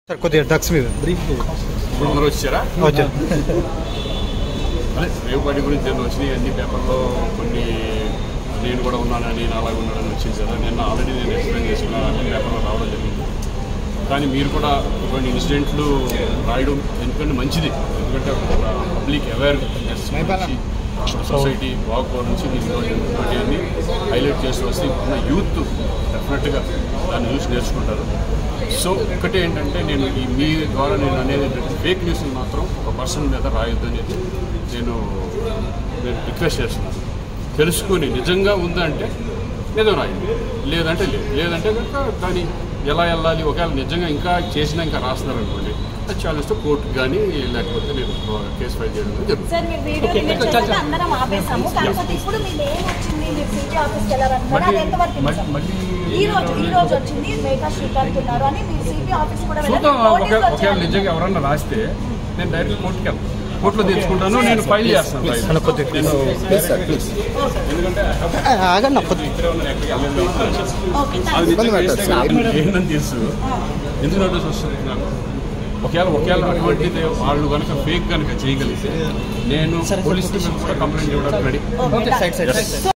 Sir కొద్దిగా drugs మీద brief అందరూ వచ్చారా? వచ్చారు. అదే రేవు పార్టీ గురించి నేను వచ్చినాయి అన్ని పేపర్లో కొన్ని నేను కూడా ఉన్నానని నేను అలాగే ఉన్నానని వచ్చింది కదా. నిన్న ఆల్రెడీ నేను ఎక్స్ప్లెయిన్ చేసుకున్నాను, అన్ని పేపర్లో రావడం జరిగింది. కానీ మీరు కూడా కొన్ని ఇన్సిడెంట్లు రాయడం ఎందుకంటే మంచిది, ఎందుకంటే పబ్లిక్ అవేర్నెస్ సొసైటీ వాక్ నుంచి మీరు అన్ని హైలైట్ చేసి వస్తే ఉన్న యూత్ డెఫినెట్గా దాన్ని చూసి నేర్చుకుంటారు. సో ఒకటే ఏంటంటే నేను మీ ద్వారా నేను అనేది ఏంటంటే ఫేక్ న్యూస్ మాత్రం ఒక పర్సన్ మీద రాయొద్దు అనేది నేను రిక్వెస్ట్ చేస్తున్నాను. తెలుసుకొని నిజంగా ఉందంటే నిజం రాయండి, లేదంటే లేదంటే కనుక దాన్ని ఎలా వెళ్ళాలి, ఒకవేళ నిజంగా ఇంకా చేసినా ఇంకా రాస్తున్నారు అనుకోండి, అది ఛాలెంజ్తో కోర్టుకు కానీ లేకపోతే నేను కేసు ఫైల్ చేయడం ఒకవేళ నిజంగా ఎవరన్నా రాస్తే నేను డైరెక్ట్ కోర్టుకి వెళ్తాను, కోర్టులో తెచ్చుకుంటాను, నేను ఫైల్ చేస్తాను. ఎందుకంటే ఏంటని తెలుసు ఎందుకు నోటీస్ వస్తుంది నాకు. ఒకవేళ అటువంటిది వాళ్ళు కనుక ఫేక్ కనుక చేయగలిగితే నేను పోలీస్ స్టేషన్ కూడా కంప్లైంట్ ఇవ్వడానికి రెడీ.